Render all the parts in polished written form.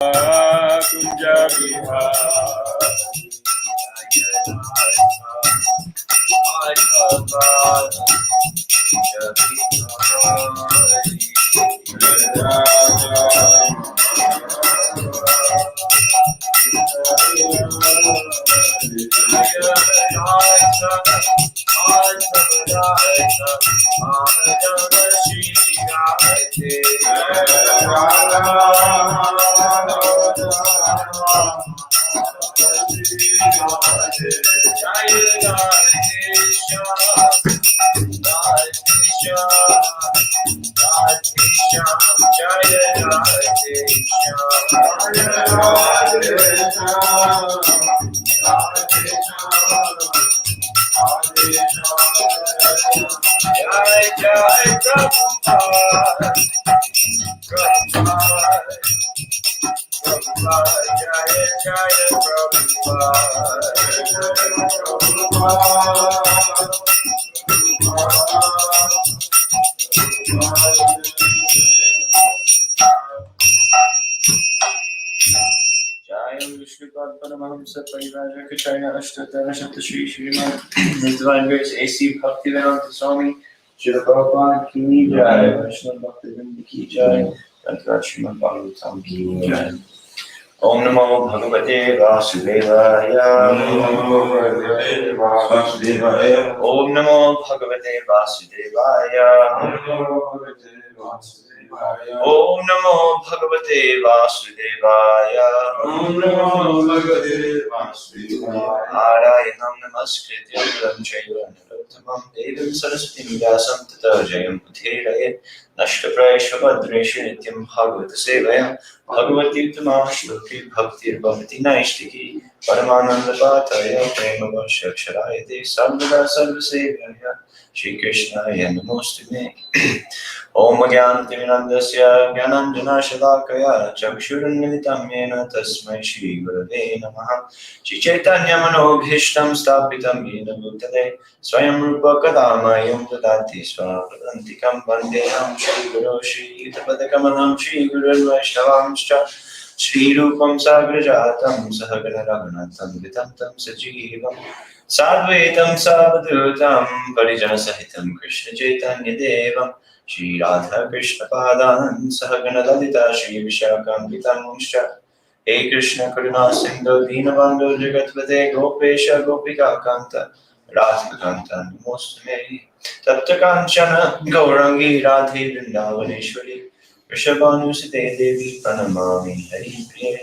Kunja Vihari His Divine Grace A.C. Bhaktivedanta Swami Srila Prabhupada Ki Jai, Vaishnava Bhaktivedanta Ki Jai, Granth Srimad-Bhagavatam Ki Jai. Om Namo Bhagavate Vasudevaya. Om Namo Bhagavate Vasudevaya. Om Namo Bhagavate Vasudevaya. Om Namo Bhagavate Vasudevaya. Arayanam Namaskritya Muram Chaiva Narottamam Devam Saraswati Vyasam Tata Jayam Uthiraya Nashtaprayasha Bhadresha Nityam Bhagavata Sevaya Bhagavati Uttama Shloki Bhaktir Bhavati Naishtiki Paramananda Bhataya Prema Vashaksharaya Te Sarvada Sarvasevaya Shri Krishnaya Namostime. Om Gyanantiminandasya Gyananjana Shalakaya Chakshurunmilitam Yena Tasmai Shri Gurave Namaha Shri Chaitanya Manobhishtam Stapitam Yena Bhutale Swayam Rupa Kadamayam Dadati Swapadantikam Vandeham Shri Guru Shri Tapadakamanam Shri Guru Vaishnavamscha Shri Rupam Sagrajatam Sahagana Raghunatam Vitantam Sajivam Sadvaitam Savadutam Parijana Sahitam Krishna Chaitanya Devam Shri Radha Krishna Padan Sahagana Lalita Shri Vishakam Vitamusha Hey Krishna Karuna Sindhu Dinabandhu Jagatpate Gopesha Gopika Kanta Radha Kanta Namostame Tapta Kanchana Gaurangi Radhe Vrindavaneshwari Vrishabhanusite Devi Pranamami Hari Priye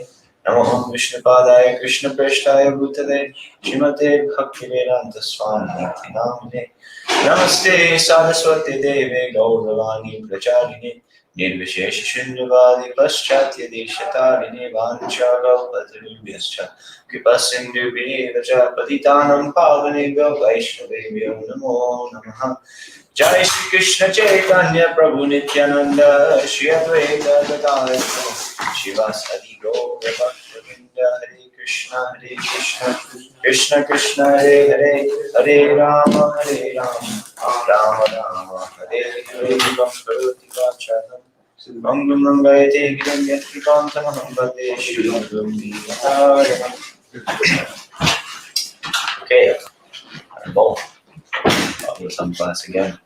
Namo Vishnu Padaya Krishna Preshtaya Bhutale Shrimate Bhaktivedanta Swami Namine Namaste Saraswati Deve Gauravani Pracharine Nirvishesha Shunyavadi Paschatya Deshatarine Vanchagalpatarubhyascha Kripasindhubhyevacha Patitanam Pavanebhyo Vaishnavebhyo Namo Namaha Jai Shri Krishna Chaitanya Prabhu Nityananda Shri Advaita Gadadhara Shivasadi Gaura Bhaktavinda Hare Krishna Krishna Krishna Hare Hare Hare Rama Rama Rama Hare Hare Bhakti Vachadam Mangam Rangayate Giram Yatrikantam Bhate Shri Guru. Okay, both. Some class again.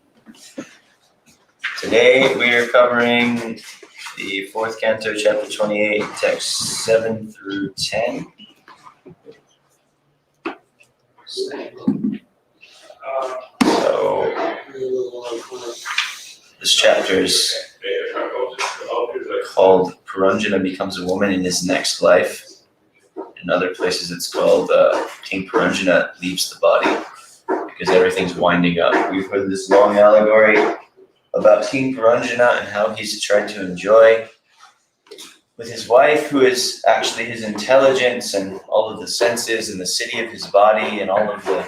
Today we are covering the 4th canto, chapter 28, text 7 through 10. So this chapter is called Puranjana Becomes a Woman in His Next Life. In other places it's called King Puranjana Leaves the Body, because everything's winding up. We've heard this long allegory about King Puranjana and how he's tried to enjoy with his wife, who is actually his intelligence and all of the senses and the city of his body and all of the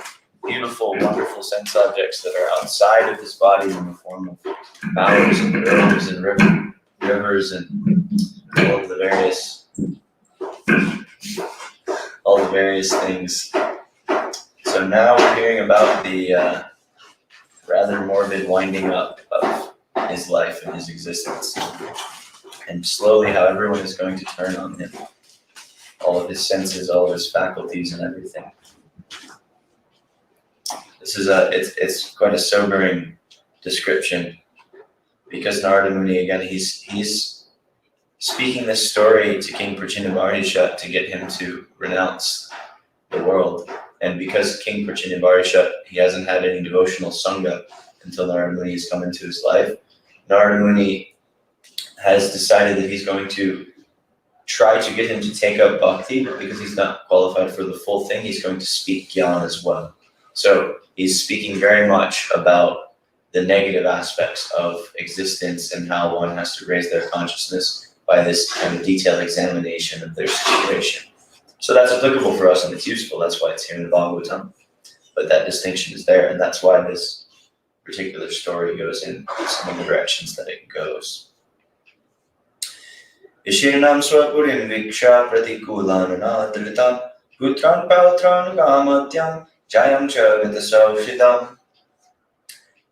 beautiful, wonderful sense objects that are outside of his body in the form of flowers and groves and rivers and all of the various things. So now we're hearing about the rather morbid winding up of his life and his existence. and slowly how everyone is going to turn on him. All of his senses, all of his faculties and everything. This is it's quite a sobering description, because Narada Muni, again, he's speaking this story to King Prachinabharisha to get him to renounce the world. And because King Prachinabharisha, he hasn't had any devotional sangha until Narada Muni has come into his life, Narada Muni has decided that he's going to try to get him to take up bhakti, but because he's not qualified for the full thing, he's going to speak gyan as well. So he's speaking very much about the negative aspects of existence and how one has to raise their consciousness by this kind of detailed examination of their situation. So that's applicable for us and it's useful. That's why it's here in the Bhagavatam. But that distinction is there, and that's why this particular story goes in some of the directions that it goes. Ishirnam swapurim viksha pratikulanana dhritam putran pautran gamatyam jayam chavitasaushidam.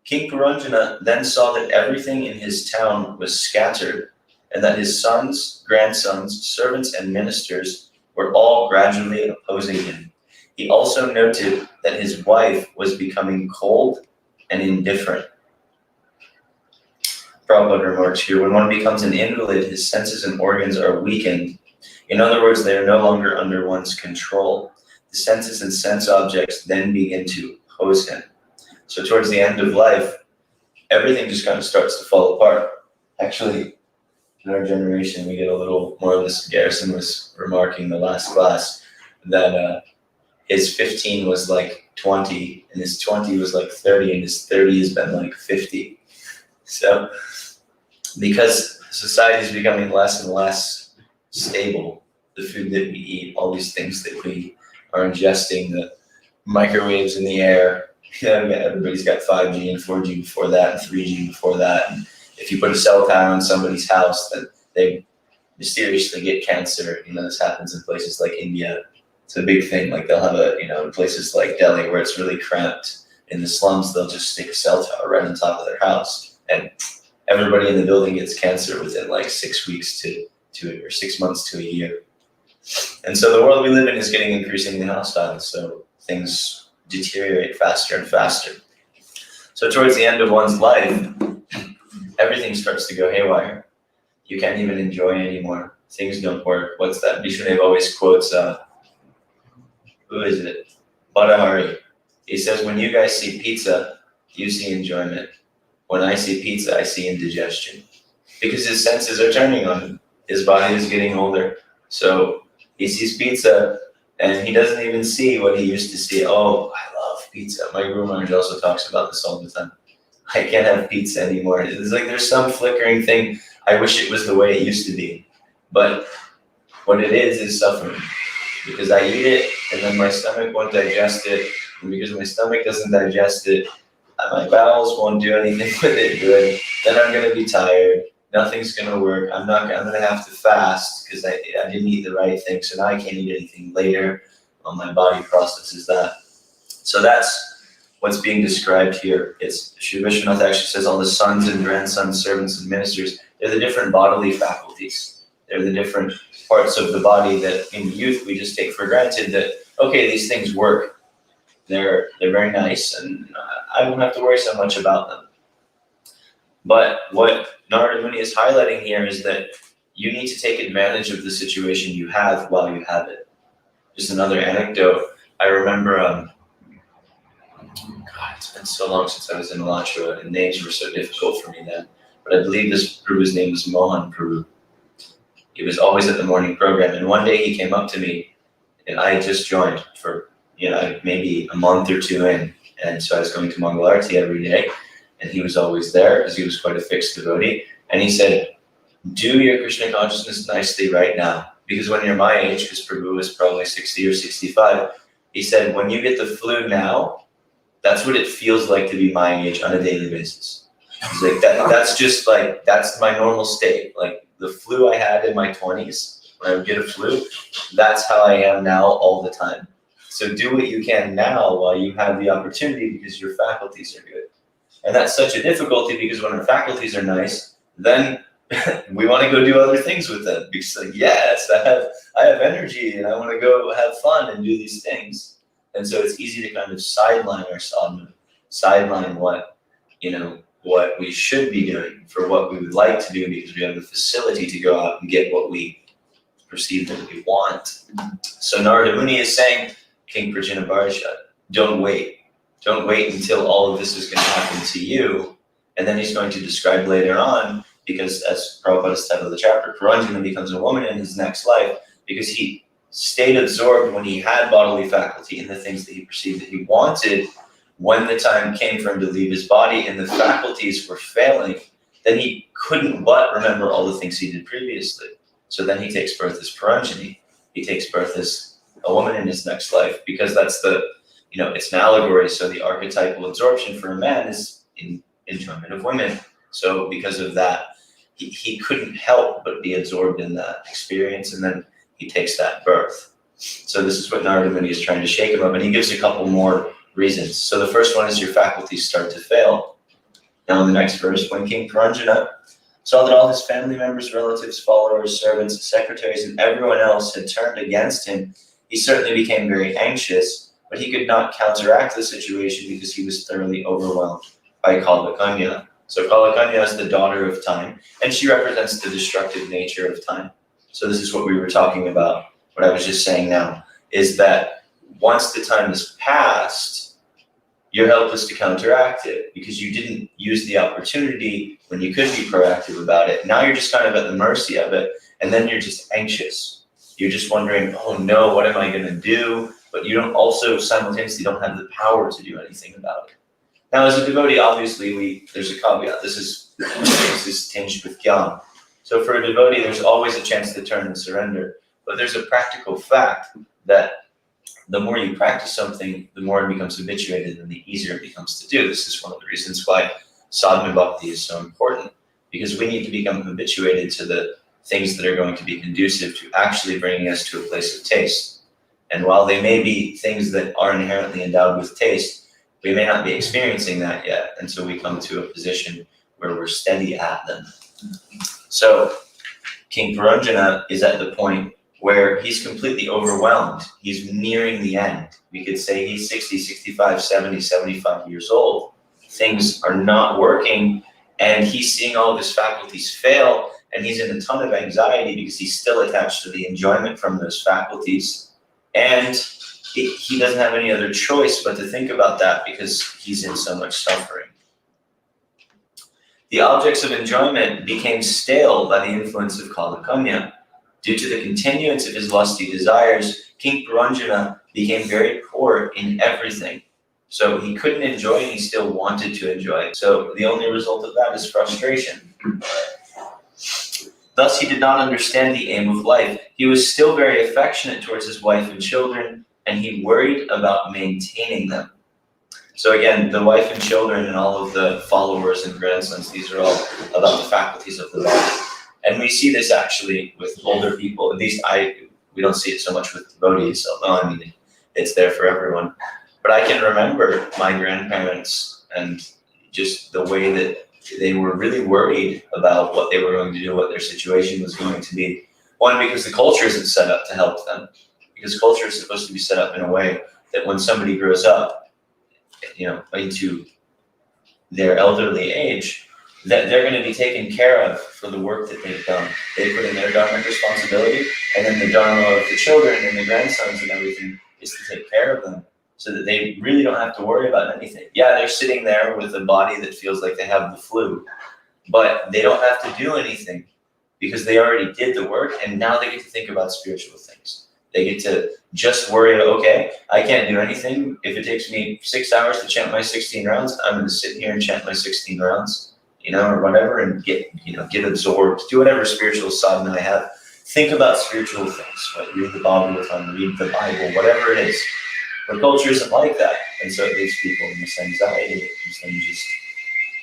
King Puranjana then saw that everything in his town was scattered, and that his sons, grandsons, servants, and ministers were all gradually opposing him. He also noted that his wife was becoming cold and indifferent. Prabhupada remarks here, when one becomes an invalid, his senses and organs are weakened. In other words, they are no longer under one's control. The senses and sense objects then begin to oppose him. So towards the end of life, everything just kind of starts to fall apart. Actually, in our generation, we get a little more of this. Garrison was remarking in the last class that his 15 was like 20, and his 20 was like 30, and his 30 has been like 50. So because society is becoming less and less stable, the food that we eat, all these things that we are ingesting, the microwaves in the air, everybody's got 5G and 4G before that and 3G before that. And if you put a cell tower in somebody's house, then they mysteriously get cancer. This happens in places like India. It's a big thing. Like they'll have in places like Delhi where it's really cramped in the slums, they'll just stick a cell tower right on top of their house, and everybody in the building gets cancer within like 6 weeks or 6 months to a year. And so the world we live in is getting increasingly hostile. So things deteriorate faster and faster. So towards the end of one's life, everything starts to go haywire. You can't even enjoy anymore. Things don't work. What's that? Vishnudev always quotes, who is it? Badahari. He says, when you guys see pizza, you see enjoyment. When I see pizza, I see indigestion. Because his senses are turning on him. His body is getting older. So he sees pizza, and he doesn't even see what he used to see. Oh, I love pizza. My Guru Maharaj also talks about this all the time. I can't have pizza anymore. It's like there's some flickering thing. I wish it was the way it used to be. But what it is suffering. Because I eat it, and then my stomach won't digest it. And because my stomach doesn't digest it, my bowels won't do anything with it good. Then I'm going to be tired. Nothing's going to work. I'm going to have to fast because I didn't eat the right thing. So now I can't eat anything later. My body processes that. So that's what's being described here. It's Sri Vishwanath actually says all the sons and grandsons, servants and ministers, they're the different bodily faculties. They're the different parts of the body that in youth we just take for granted that, okay, these things work. They're very nice and I don't have to worry so much about them. But what Narada Muni is highlighting here is that you need to take advantage of the situation you have while you have it. Just another anecdote. I remember, it's been so long since I was in Alachua, and names were so difficult for me then. But I believe this Prabhu's name was Mohan Prabhu. He was always at the morning program, and one day he came up to me, and I had just joined for maybe a month or two in, and so I was going to Mangalarti every day, and he was always there because he was quite a fixed devotee, and he said, do your Krishna consciousness nicely right now, because when you're my age, because Prabhu was probably 60 or 65, he said, when you get the flu now, that's what it feels like to be my age on a daily basis. He's like, that's just like, that's my normal state. Like the flu I had in my 20s, when I would get a flu, that's how I am now all the time. So do what you can now while you have the opportunity because your faculties are good. And that's such a difficulty because when our faculties are nice, then we want to go do other things with them because, like, yes, I have energy and I want to go have fun and do these things. And so it's easy to kind of sideline our sadhana, sideline what we should be doing for what we would like to do because we have the facility to go out and get what we perceive that we want. So Narada Muni is saying, King Prajinabarja, don't wait. Don't wait until all of this is going to happen to you. And then he's going to describe later on, because as Prabhupada's title of the chapter, Puranjana becomes a woman in his next life because he stayed absorbed when he had bodily faculty in the things that he perceived that he wanted. When the time came for him to leave his body and the faculties were failing, then he couldn't but remember all the things he did previously. So then he takes birth as Puranjani. He takes birth as a woman in his next life because that's it's an allegory. So the archetypal absorption for a man is in enjoyment of women. So because of that, he couldn't help but be absorbed in that experience, and then he takes that birth. So this is what Narada Muni is trying to shake him up, and he gives a couple more reasons. So the first one is your faculties start to fail. Now in the next verse, when King Puranjana saw that all his family members, relatives, followers, servants, secretaries, and everyone else had turned against him, he certainly became very anxious, but he could not counteract the situation because he was thoroughly overwhelmed by Kalakanya. So Kalakanya is the daughter of time, and she represents the destructive nature of time. So this is what we were talking about, what I was just saying now, is that once the time has passed, you're helpless to counteract it because you didn't use the opportunity when you could be proactive about it. Now you're just kind of at the mercy of it, and then you're just anxious. You're just wondering, oh no, what am I going to do? But you don't also simultaneously don't have the power to do anything about it. Now, as a devotee, obviously, there's a caveat. This is tinged with jnana. So for a devotee, there's always a chance to turn and surrender. But there's a practical fact that the more you practice something, the more it becomes habituated and the easier it becomes to do. This is one of the reasons why sadhana bhakti is so important, because we need to become habituated to the things that are going to be conducive to actually bringing us to a place of taste. And while they may be things that are inherently endowed with taste, we may not be experiencing that yet until we come to a position where we're steady at them. So King Puranjana is at the point where he's completely overwhelmed. He's nearing the end. We could say he's 60, 65, 70, 75 years old. Things are not working, and he's seeing all of his faculties fail, and he's in a ton of anxiety because he's still attached to the enjoyment from those faculties. And he doesn't have any other choice but to think about that because he's in so much suffering. The objects of enjoyment became stale by the influence of Kalakanya. Due to the continuance of his lusty desires, King Puranjana became very poor in everything. So he couldn't enjoy and he still wanted to enjoy. So the only result of that is frustration. Thus, he did not understand the aim of life. He was still very affectionate towards his wife and children, and he worried about maintaining them. So again, the wife and children and all of the followers and grandsons, these are all about the faculties of the body. And we see this actually with older people. At least we don't see it so much with devotees, although I mean, it's there for everyone. But I can remember my grandparents and just the way that they were really worried about what they were going to do, what their situation was going to be. One, because the culture isn't set up to help them. Because culture is supposed to be set up in a way that when somebody grows up, into their elderly age, that they're going to be taken care of for the work that they've done. They put in their dharmic responsibility, and then the dharma of the children and the grandsons and everything is to take care of them so that they really don't have to worry about anything. Yeah, they're sitting there with a body that feels like they have the flu, but they don't have to do anything because they already did the work, and now they get to think about spiritual things. They get to just worry, okay, I can't do anything. If it takes me 6 hours to chant my 16 rounds, I'm going to sit here and chant my 16 rounds, or whatever, and get absorbed, do whatever spiritual sadhana I have. Think about spiritual things, right? Read the Bhagavatam, read the Bible, whatever it is. But culture isn't like that. And so it leaves people in this anxiety. It keeps them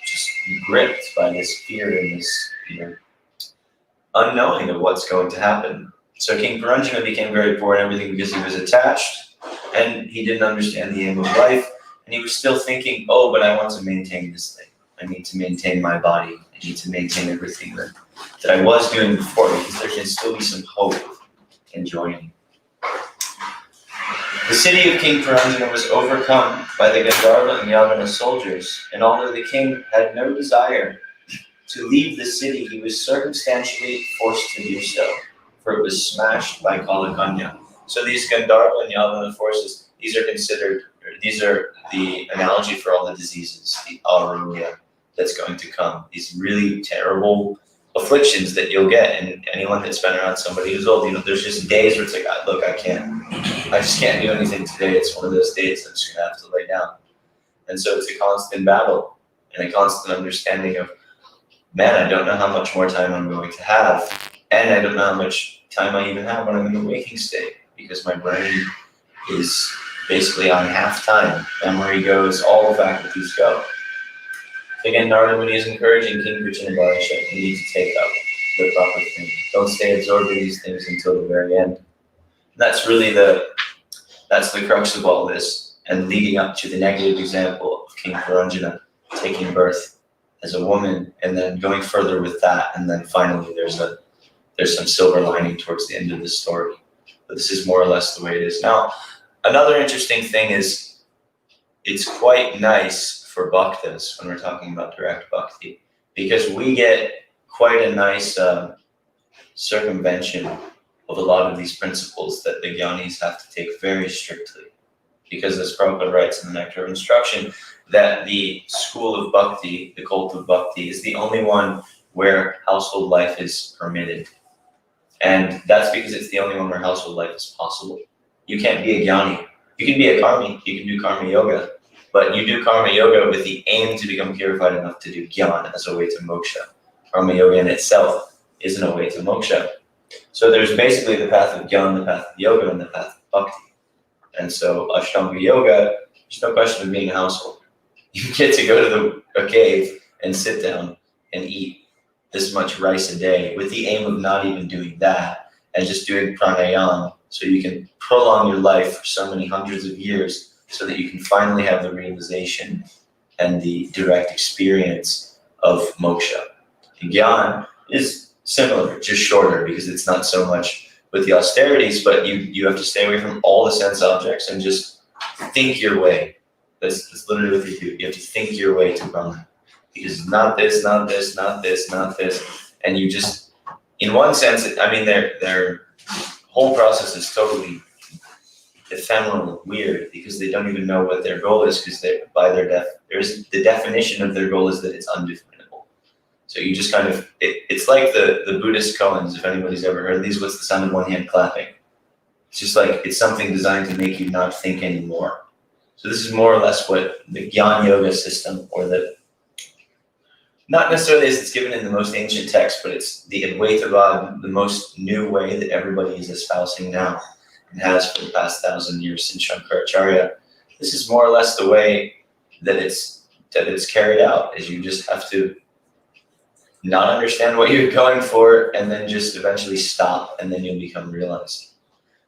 just gripped by this fear and this, unknowing of what's going to happen. So King Puranjana became very poor in everything because he was attached and he didn't understand the aim of life. And he was still thinking, oh, but I want to maintain this thing. I need to maintain my body. I need to maintain everything that that I was doing before, because there can still be some hope in joining. The city of King Puranjana was overcome by the Gandharva and Yavana soldiers, and although the king had no desire to leave the city, he was circumstantially forced to do so, for it was smashed by Kalakanya. So these Gandharva and Yavana forces, these are the analogy for all the diseases, the arogya that's going to come, these really terrible afflictions that you'll get. And anyone that's been around somebody who's old, there's just days where it's like, look, I just can't do anything today. It's one of those days I'm just gonna have to lay down. And so it's a constant battle and a constant understanding of, man, I don't know how much more time I'm going to have, and I don't know how much time I even have when I'm in the waking state, because my brain is basically on half time. Memory goes, all the faculties go. Again, Narada Muni is encouraging King Kuchinabharisha, you need to take up the proper thing. Don't stay absorbed in these things until the very end. That's really that's the crux of all this, and leading up to the negative example of King Puranjana taking birth as a woman, and then going further with that, and then finally there's some silver lining towards the end of the story. But this is more or less the way it is. Now, another interesting thing is, it's quite nice for bhaktas when we're talking about direct bhakti, because we get quite a nice circumvention of a lot of these principles that the jnanis have to take very strictly. Because as Prabhupada writes in the Nectar of Instruction, that the school of bhakti, the cult of bhakti, is the only one where household life is permitted. And that's because it's the only one where household life is possible. You can't be a jnani. You can be a karmi, you can do karma yoga, but you do karma yoga with the aim to become purified enough to do jnana as a way to moksha. Karma yoga in itself isn't a way to moksha. So there's basically the path of jnana, the path of yoga, and the path of bhakti. And so Ashtanga yoga, there's no question of being a household. You get to go to a cave and sit down and eat this much rice a day with the aim of not even doing that and just doing pranayama, so you can prolong your life for so many hundreds of years, so that you can finally have the realization and the direct experience of moksha. And jnana is similar, just shorter, because it's not so much with the austerities, but you have to stay away from all the sense objects and just think your way. That's literally what you do. You have to think your way to Brahman. Because not this, not this, not this, not this. And you just, in one sense, I mean, their whole process is totally ephemeral and weird, because they don't even know what their goal is, because there's the definition of their goal is that it's undefinable. So you just kind of, it's like the Buddhist koans, if anybody's ever heard of these, what's the sound of one hand clapping? It's just like, it's something designed to make you not think anymore. So this is more or less what the Jnana Yoga system, or not necessarily as it's given in the most ancient text, but it's the Advaitavad, the most new way that everybody is espousing now, and has for the past 1,000 years since Shankaracharya. This is more or less the way that it's carried out, is you just have to not understand what you're going for, and then just eventually stop, and then you'll become realized.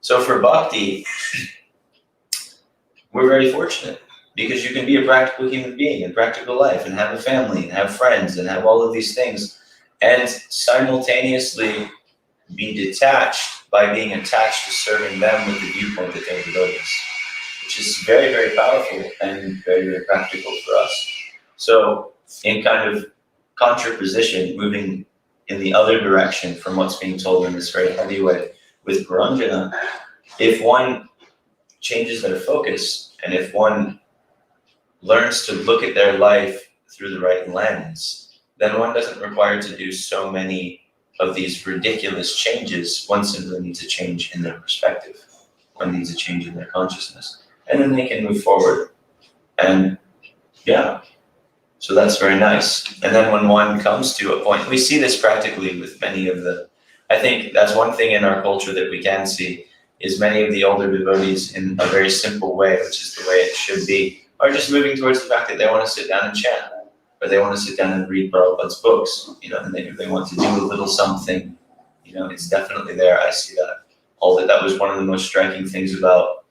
So for bhakti, we're very fortunate, because you can be a practical human being in practical life, and have a family, and have friends, and have all of these things, and simultaneously be detached by being attached to serving them with the viewpoint that they're devotees, which is very, very powerful and very, very practical for us. So in kind of contraposition, moving in the other direction from what's being told in this very heavy way with Puranjana, if one changes their focus, and if one learns to look at their life through the right lens, then one doesn't require to do so many of these ridiculous changes. One simply needs a change in their perspective. One needs a change in their consciousness. And then they can move forward. And yeah, so that's very nice. And then when one comes to a point, we see this practically with many of I think that's one thing in our culture that we can see, is many of the older devotees, in a very simple way, which is the way it should be, are just moving towards the fact that they want to sit down and chant, or they want to sit down and read Prabhupada's books, and they want to do a little something, it's definitely there. I see that. That was one of the most striking things about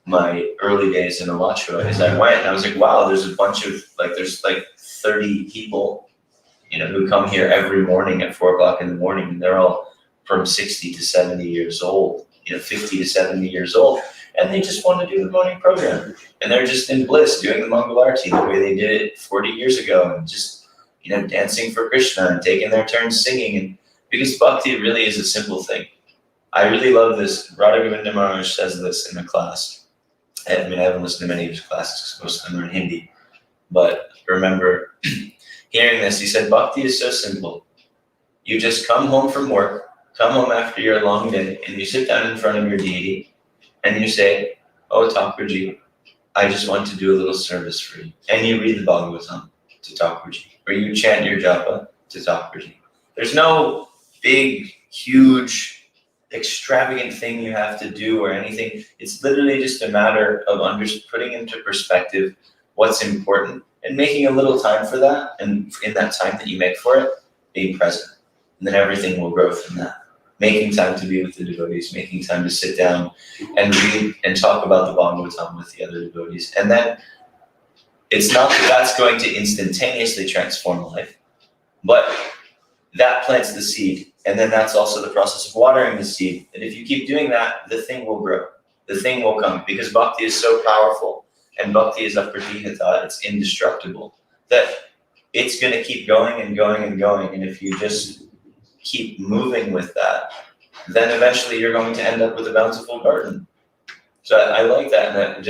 my early days in Alachua, is I went and I was like, wow, there's a bunch of, there's 30 people, who come here every morning at 4 o'clock in the morning, and they're all from 60 to 70 years old, 50 to 70 years old, and they just want to do the morning program, and they're just in bliss doing the Mongol Arti the way they did it 40 years ago, and just dancing for Krishna and taking their turns singing, and because bhakti really is a simple thing. I really love this. Radha Govinda Maharaj says this in a class. I haven't listened to many of his classes because most of them are in Hindi, but remember hearing this, he said, bhakti is so simple. You just come home from work, come home after your long day, and you sit down in front of your deity, and you say, oh, Thakurji, I just want to do a little service for you. And you read the Bhagavatam to Thakurji, or you chant your japa to Thakurji. There's no big, huge, extravagant thing you have to do or anything. It's literally just a matter of putting into perspective what's important and making a little time for that, and in that time that you make for it, being present. And then everything will grow from that. Making time to be with the devotees, making time to sit down and read and talk about the Bhagavatam with the other devotees. And then it's not that that's going to instantaneously transform life, but that plants the seed. And then that's also the process of watering the seed. And if you keep doing that, the thing will grow. The thing will come, because bhakti is so powerful, and bhakti is apratihata, it's indestructible, that it's going to keep going and going and going. And if you just keep moving with that, then eventually you're going to end up with a bountiful garden. So I like that. And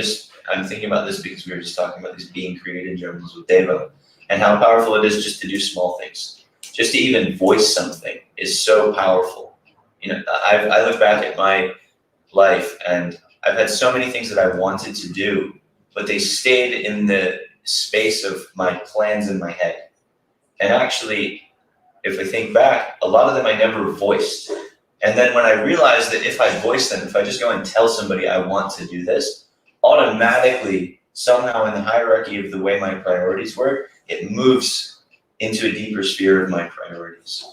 I'm thinking about this because we were just talking about these being created journals with Deva, and how powerful it is just to do small things. Just to even voice something is so powerful. I look back at my life, and I've had so many things that I wanted to do, but they stayed in the space of my plans in my head. And actually, if I think back, a lot of them I never voiced. And then when I realized that if I voice them, if I just go and tell somebody I want to do this, automatically, somehow in the hierarchy of the way my priorities were, it moves into a deeper sphere of my priorities.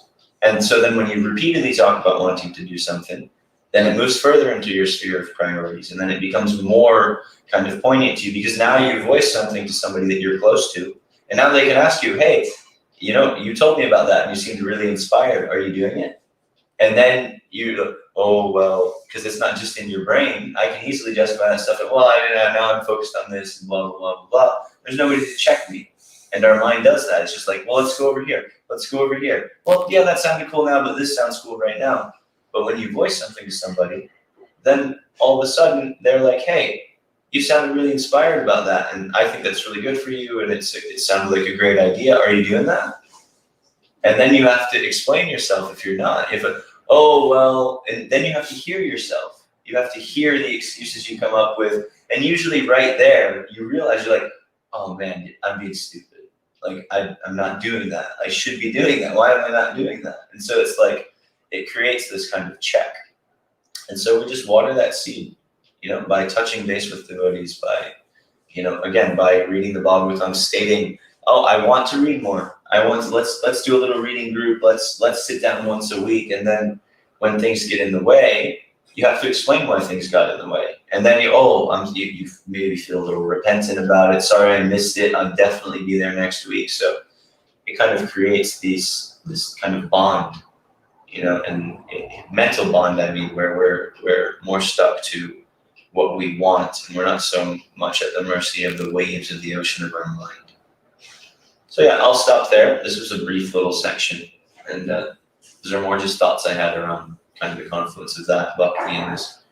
And so then when you repeatedly talk about wanting to do something, then it moves further into your sphere of priorities. And then it becomes more kind of poignant to you, because now you voice something to somebody that you're close to. And now they can ask you, hey, you told me about that and you seemed really inspired. Are you doing it? And then you go, oh, well, because it's not just in your brain. I can easily justify that stuff. Well, now I'm focused on this and blah, blah, blah, blah, blah. There's nobody to check me. And our mind does that. It's just like, well, let's go over here. Let's go over here. Well, yeah, that sounded cool now, but this sounds cool right now. But when you voice something to somebody, then all of a sudden they're like, hey, you sounded really inspired about that. And I think that's really good for you. And it sounded like a great idea. Are you doing that? And then you have to explain yourself if you're not. And then you have to hear yourself. You have to hear the excuses you come up with. And usually right there, you realize you're like, oh man, I'm being stupid. Like, I'm not doing that. I should be doing that. Why am I not doing that? And so it's like, it creates this kind of check. And so we just water that seed, by touching base with devotees, by, again, by reading the Bhagavatam, stating, oh, I want to read more. Let's do a little reading group. Let's sit down once a week. And then when things get in the way, you have to explain why things got in the way. And then you maybe feel a little repentant about it. Sorry, I missed it. I'll definitely be there next week. So it kind of creates this kind of bond, and mental bond, where we're more stuck to what we want, and we're not so much at the mercy of the waves of the ocean of our mind. So yeah, I'll stop there. This was a brief little section, and those are more just thoughts I had around kind of the confluence of that, bhakti, and this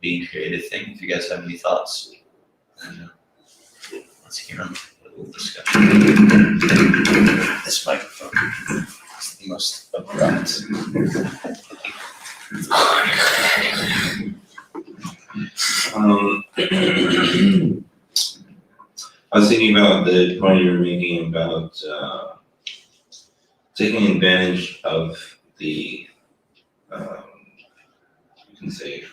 being created thing. If you guys have any thoughts, then let's hear them. We'll discuss. This microphone is the most abrupt. I was thinking about the point you were making about taking advantage of the, you can say,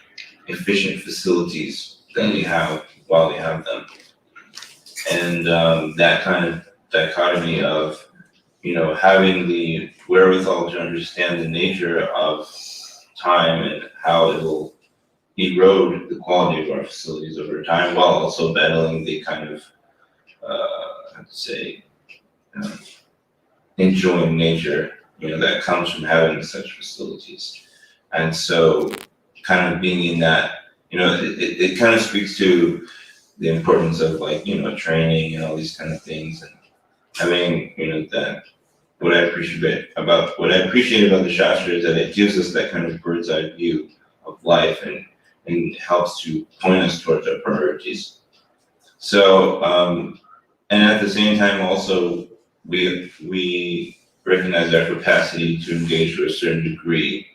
efficient facilities that we have while we have them. And that kind of dichotomy of, having the wherewithal to understand the nature of time and how it will erode the quality of our facilities over time, while also battling the kind of, enjoying nature, that comes from having such facilities. And so kind of being in that, it kind of speaks to the importance of training and all these kind of things. And having, that what I appreciate about the Shastra is that it gives us that kind of bird's eye view of life and helps to point us towards our priorities. So, and at the same time also, we recognize our capacity to engage to a certain degree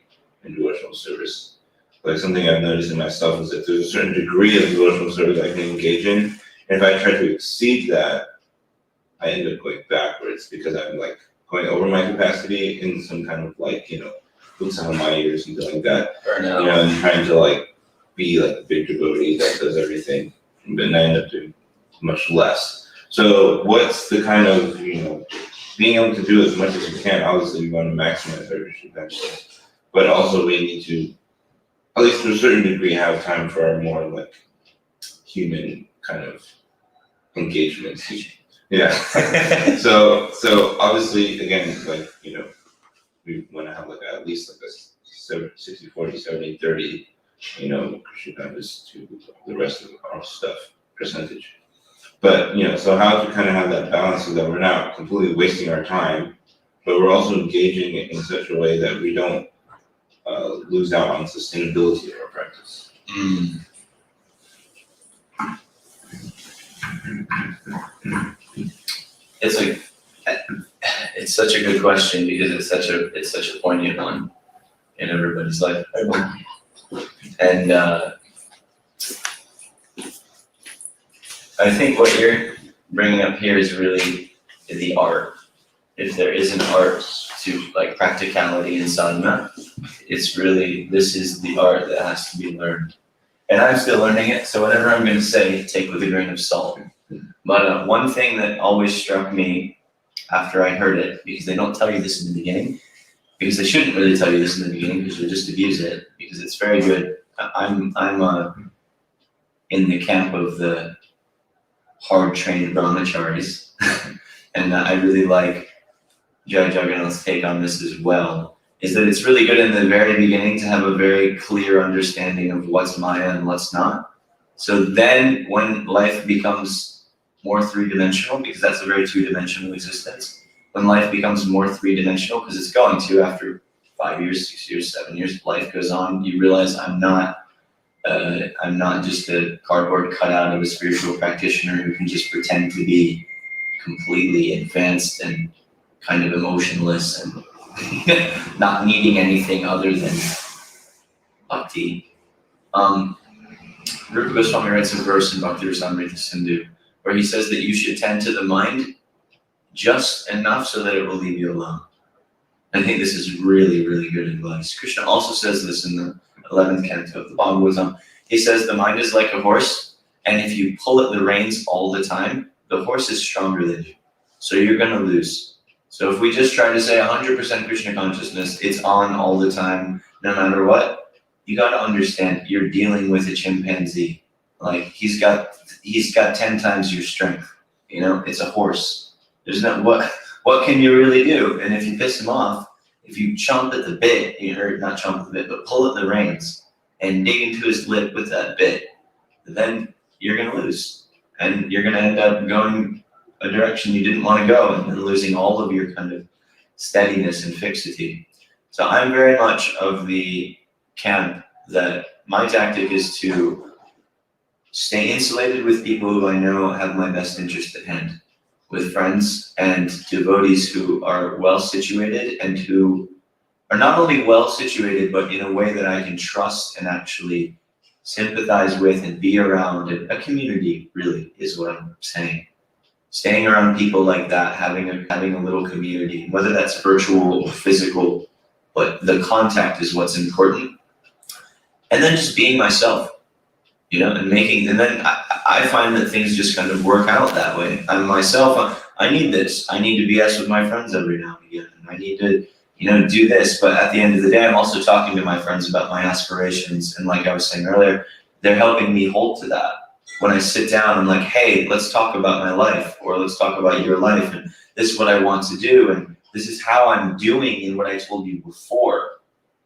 in devotional service. Like something I've noticed in myself is that there's a certain degree of devotional service I can engage in. And if I try to exceed that, I end up going backwards because I'm like going over my capacity in some kind of boots on my ears or something like that. Burnout. And trying to be like a big devotee that does everything, but I end up doing much less. So what's the kind of, being able to do as much as we can, obviously we want to maximize our potential, but also we need to, at least to a certain degree, have time for our more human kind of engagements. Yeah. so obviously, again, we want to have at least a 60, 40, 70, 30, Krishna compass to the rest of our stuff percentage. But, so how to kind of have that balance so that we're not completely wasting our time, but we're also engaging it in such a way that we don't lose out on sustainability of our practice. It's such a good question because it's such a poignant one in everybody's life. And I think what you're bringing up here is really the art. If there is an art to practicality and sadhana, it's really, this is the art that has to be learned. And I'm still learning it, so whatever I'm going to say, take with a grain of salt. But one thing that always struck me after I heard it, because they don't tell you this in the beginning, because they shouldn't really tell you this in the beginning, because you'll just abuse it, because it's very good. I'm in the camp of the hard-trained brahmacharis, and I really like Jai Jagannath's take on this as well, is that it's really good in the very beginning to have a very clear understanding of what's Maya and what's not. So then when life becomes more three-dimensional, because that's a very two-dimensional existence, when life becomes more three-dimensional, because it's going to after 5 years, 6 years, 7 years, life goes on, you realize I'm not just a cardboard cutout of a spiritual practitioner who can just pretend to be completely advanced and kind of emotionless and not needing anything other than bhakti. Rupa Goswami writes a verse in Bhakti Rasamrita Sindhu where he says that you should tend to the mind just enough so that it will leave you alone. I think this is really, really good advice. Krishna also says this in the 11th canto of the Bhagavatam. He says the mind is like a horse, and if you pull at the reins all the time, the horse is stronger than you. So you're going to lose. So if we just try to say 100% Krishna consciousness, it's on all the time, no matter what, you got to understand you're dealing with a chimpanzee. He's got 10 times your strength. It's a horse. There's no, what can you really do? And if you piss him off, if you chomp at the bit, or not chomp at the bit, but pull at the reins and dig into his lip with that bit, then you're going to lose. And you're going to end up going a direction you didn't want to go and then losing all of your kind of steadiness and fixity. So I'm very much of the camp that my tactic is to stay insulated with people who I know have my best interest at hand, with friends and devotees who are well situated and who are not only well situated, but in a way that I can trust and actually sympathize with and be around. A community really is what I'm saying. Staying around people like that, having a little community, whether that's virtual or physical, but the contact is what's important. And then just being myself, and then I find that things just kind of work out that way. I'm myself. I need this. I need to BS with my friends every now and again. And I need to, do this. But at the end of the day, I'm also talking to my friends about my aspirations. And like I was saying earlier, they're helping me hold to that. When I sit down, I'm like, hey, let's talk about my life, or let's talk about your life. And this is what I want to do. And This is how I'm doing in what I told you before.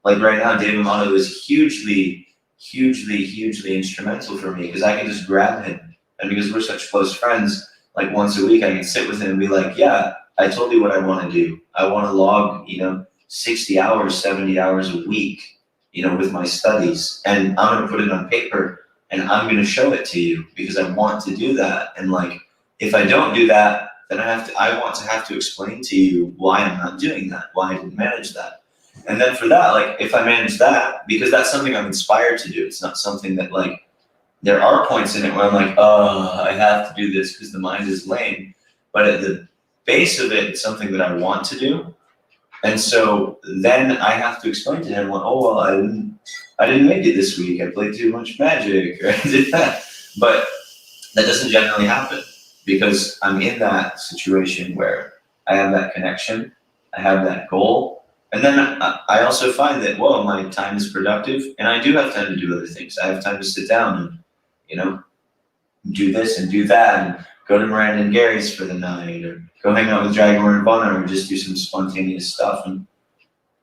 Like right now, Dave Amato is hugely instrumental for me because I can just grab him. And because we're such close friends, like once a week I can sit with him and be like, yeah, I told you what I want to do. I want to log, 60 hours, 70 hours a week, with my studies. And I'm going to put it on paper and I'm going to show it to you because I want to do that. And like, if I don't do that, then I want to have to explain to you why I'm not doing that, why I didn't manage that. And then for that, like, if I manage that, because that's something I'm inspired to do. It's not something that, like, there are points in it where I'm like, oh, I have to do this because the mind is lame. But at the base of it, it's something that I want to do. And so then I have to explain to him, oh, well, I didn't make it this week. I played too much Magic, or I did that. But that doesn't generally happen because I'm in that situation where I have that connection, I have that goal. And then I also find that, well, my time is productive and I do have time to do other things. I have time to sit down and, do this and do that and go to Miranda and Gary's for the night or go hang out with Dragmore and Bonner or just do some spontaneous stuff. And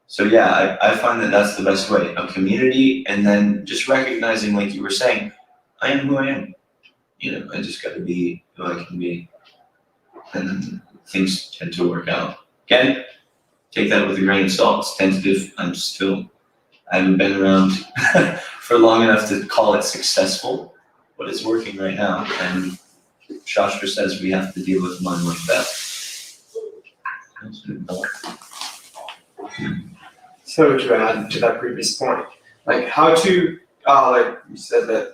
so, yeah, I find that that's the best way, a community, and then just recognizing, like you were saying, I am who I am. I just got to be who I can be. And then things tend to work out. Again, take that with a grain of salt. It's tentative. I haven't been around for long enough to call it successful, but it's working right now. And Shastra says we have to deal with mind like that. So to add to that previous point, like how to, like you said, that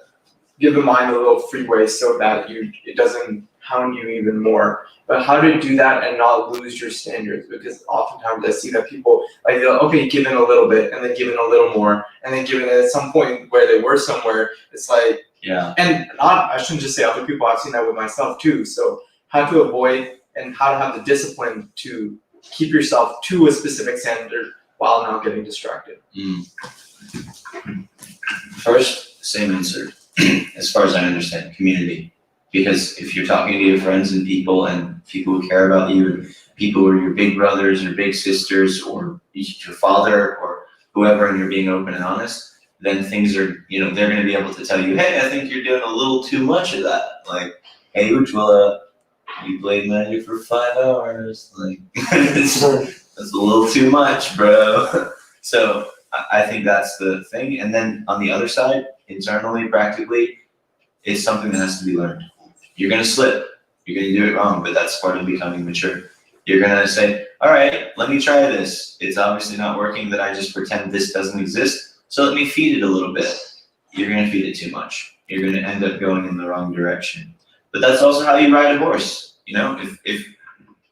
give the mind a little freeway so that it doesn't hound you even more. But how to do that and not lose your standards? Because oftentimes I see that people give in a little bit and then give in a little more and then give in at some point where they were somewhere. It's like, yeah. And I shouldn't just say other people. I've seen that with myself too. So how to avoid and how to have the discipline to keep yourself to a specific standard while not getting distracted. First, same answer. As far as I understand, community. Because if you're talking to your friends and people who care about you, and people who are your big brothers or big sisters or your father or whoever, and you're being open and honest, then things are, they're going to be able to tell you, hey, I think you're doing a little too much of that. Like, hey, Ujjwala, you played Magic for 5 hours. Like, that's a little too much, bro. So I think that's the thing. And then on the other side, internally, practically, it's something that has to be learned. You're going to slip. You're going to do it wrong, but that's part of becoming mature. You're going to say, all right, let me try this. It's obviously not working that I just pretend this doesn't exist, so let me feed it a little bit. You're going to feed it too much. You're going to end up going in the wrong direction. But that's also how you ride a horse. If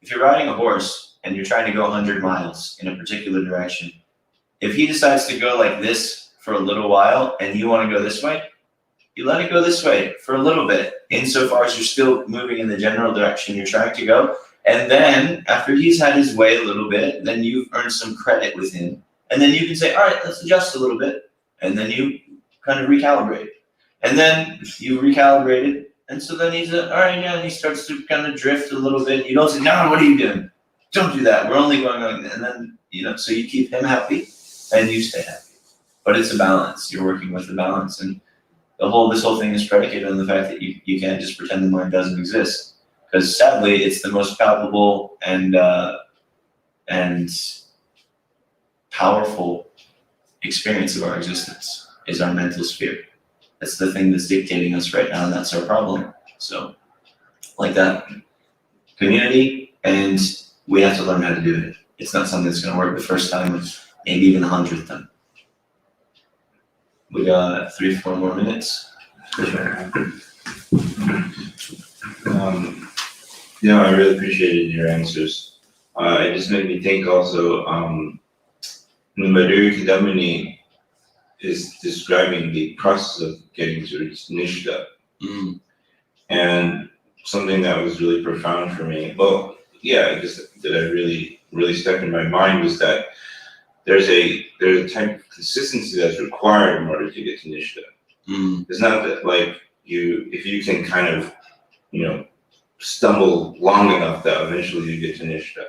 you're riding a horse and you're trying to go 100 miles in a particular direction, if he decides to go like this for a little while and you want to go this way, you let it go this way for a little bit, insofar as you're still moving in the general direction you're trying to go. And then after he's had his way a little bit, then you've earned some credit with him. And then you can say, all right, let's adjust a little bit. And then you kind of recalibrate. And then you recalibrated. And so then he's all right, yeah, and he starts to kind of drift a little bit. You don't say, no, what are you doing? Don't do that. We're only going on. And then, so you keep him happy and you stay happy. But it's a balance. You're working with the balance. And this whole thing is predicated on the fact that you can't just pretend the mind doesn't exist. Because sadly, it's the most palpable and powerful experience of our existence is our mental sphere. That's the thing that's dictating us right now, and that's our problem. So, like that, community, and we have to learn how to do it. It's not something that's going to work the first time, maybe even 100th time. We got 3-4 more minutes. I really appreciated your answers. It just made me think also, Madhurya Kadamini is describing the process of getting to Nishta. And something that was really profound for me, I guess that I really stuck in my mind was that there's a type of consistency that's required in order to get to Nishta. It's not that if you can kind of, stumble long enough that eventually you get to Nishta.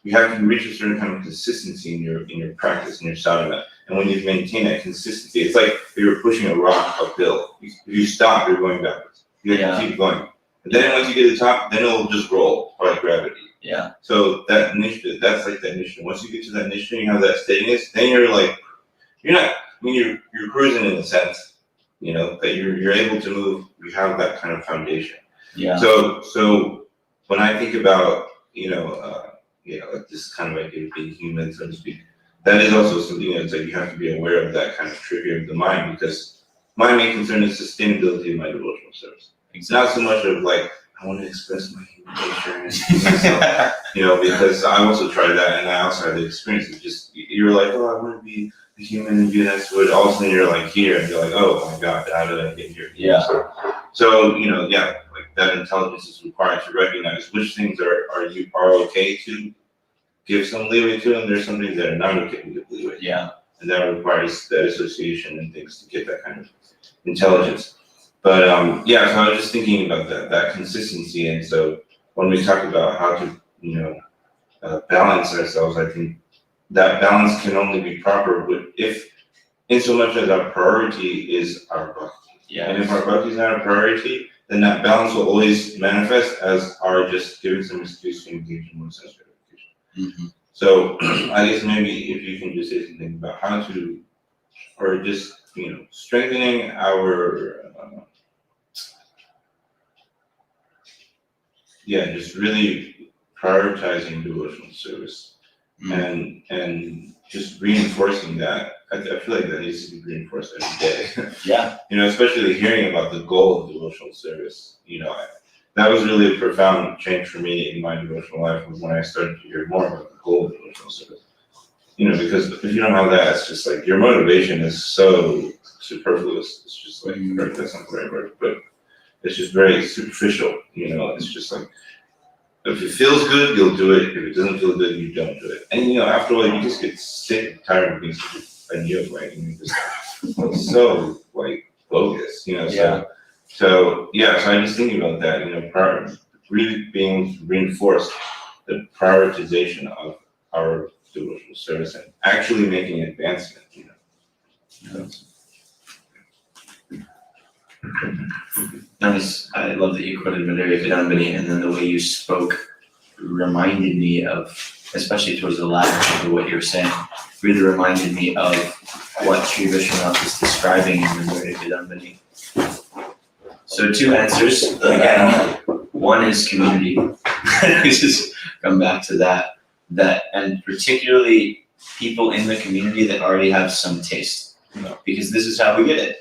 you have to reach a certain kind of consistency in your practice, in your sadhana. And when you maintain that consistency, it's like if you're pushing a rock uphill. If you stop, you're going backwards. You have to keep going. And then once you get to the top, then it'll just roll by gravity. Yeah. So that niche, that's like that niche. Once you get to that niche and you have that steadiness, then you're like, you're not, I mean, you're cruising in a sense, you know, that you're able to move. You have that kind of foundation. Yeah. So when I think about, like this kind of idea of being human, so to speak, that is also something that's like you have to be aware of that kind of trigger of the mind, because my main concern is sustainability of my devotional service. It's not so much of like, I want to express my human nature and myself, because I also tried that and I also had the experience of just, you're like, oh, I want to be a human and do that, but all of a sudden you're like here and you're like, oh my God, how did I get here? Yeah. So, like that intelligence is required to recognize which things are okay to give some leeway to, and there's some things that are not okay to give leeway to. Yeah. And that requires that association and things to get that kind of intelligence. But so I was just thinking about that consistency, and so when we talk about how to balance ourselves, I think that balance can only be proper if, in so much as our priority is our bhakti. Yeah. And if our bhakti is not a priority, then that balance will always manifest as our just giving some excuse to engage in more sense gratification. Mm-hmm. So I guess maybe if you can just say something about how to, or just strengthening our just really prioritizing devotional service and just reinforcing that. I feel like that needs to be reinforced every day. Yeah. Especially hearing about the goal of devotional service. That was really a profound change for me in my devotional life, was when I started to hear more about the goal of devotional service. Because if you don't have that, it's just like your motivation is so superfluous. It's just like, that's not the right word, but it's just very superficial. It's just like, if it feels good, you'll do it. If it doesn't feel good, you don't do it. And after a while, you just get sick and tired of being such a neophyte, and you just so like bogus. So I'm just thinking about that. Really being reinforced the prioritization of our devotional service and actually making advancement. Nice. I love that you quoted Madhurya Kadambini, and then the way you spoke reminded me of, especially towards the latter half of what you were saying, really reminded me of what Sri Vishwanath is describing in Madhurya Kadambini. So 2 answers. Again, one is community. Just come back to that, and particularly people in the community that already have some taste, because this is how we get it.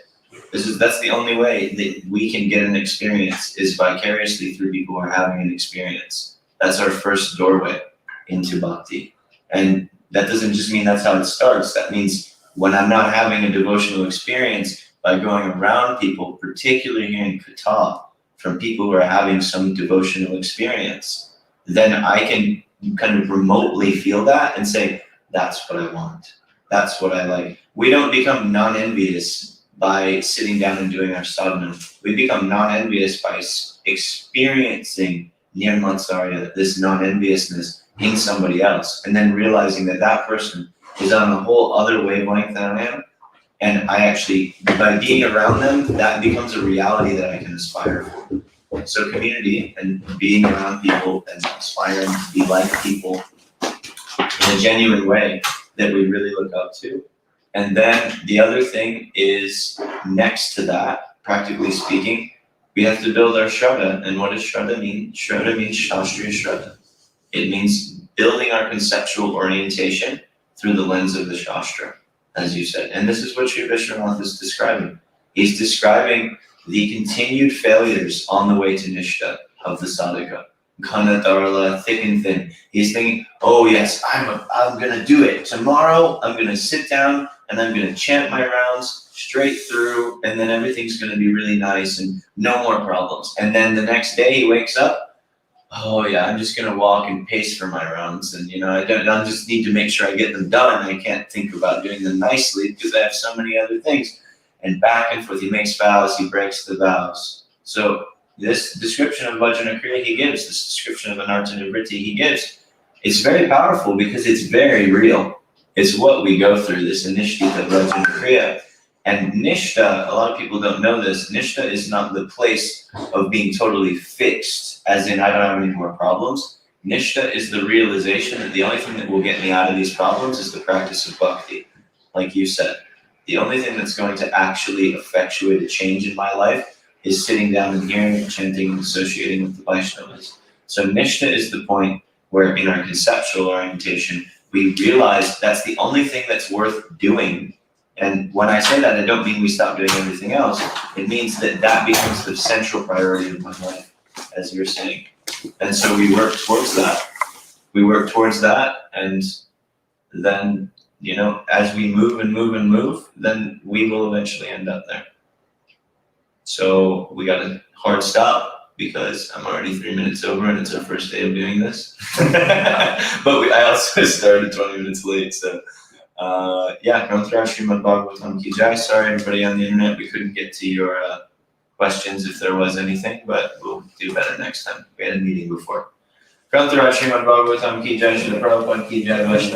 That's the only way that we can get an experience, is vicariously through people who are having an experience. That's our first doorway into bhakti. And that doesn't just mean that's how it starts. That means when I'm not having a devotional experience, by going around people, particularly here in Kata, from people who are having some devotional experience, then I can kind of remotely feel that and say, that's what I want. That's what I like. We don't become non-envious by sitting down and doing our sadhana. We become non-envious by experiencing nirmansarya, this non-enviousness in somebody else, and then realizing that that person is on a whole other wavelength than I am. And I actually, by being around them, that becomes a reality that I can aspire for. So community and being around people and aspiring to be like people in a genuine way that we really look up to. And then the other thing is, next to that, practically speaking, we have to build our shraddha. And what does shraddha mean? Shraddha means shastriya shraddha. It means building our conceptual orientation through the lens of the shastra, as you said. And this is what Sri Vishwanath is describing. He's describing the continued failures on the way to Nishtha of the sadhaka. Ghana, Dharala, thick and thin. He's thinking, oh yes, I'm gonna do it. Tomorrow I'm gonna sit down and I'm gonna chant my rounds straight through, and then everything's gonna be really nice and no more problems. And then the next day he wakes up, oh yeah, I'm just gonna walk and pace for my rounds, and I just need to make sure I get them done. I can't think about doing them nicely because I have so many other things. And back and forth, he makes vows, he breaks the vows. So this description of Vajra Kriya he gives, this description of Anartha Nivritti he gives, It's very powerful because it's very real. It's what we go through, this Nishtha Vrajana Kriya. And Nishtha, a lot of people don't know this, Nishtha is not the place of being totally fixed, as in I don't have any more problems. Nishtha is the realization that the only thing that will get me out of these problems is the practice of bhakti, like you said. The only thing that's going to actually effectuate a change in my life is sitting down and hearing, chanting, and associating with the Vaishnavas. So Nishtha is the point where in our conceptual orientation, we realize that's the only thing that's worth doing. And when I say that, I don't mean we stop doing everything else. It means that that becomes the central priority of my life, as you're saying. And so we work towards that. We work towards that, and then, you know, as we move and move and move, then we will eventually end up there. So we got a hard stop because I'm already 3 minutes over and it's our first day of doing this. But I also started 20 minutes late, so yeah, Granthra Srimad-Bhagavatam ki jai. Sorry everybody on the internet, we couldn't get to your questions if there was anything, but we'll do better next time. We had a meeting before. Granthra Srimad-Bhagavatam ki jai, Srila Prabhupada ki jai, Vaishnava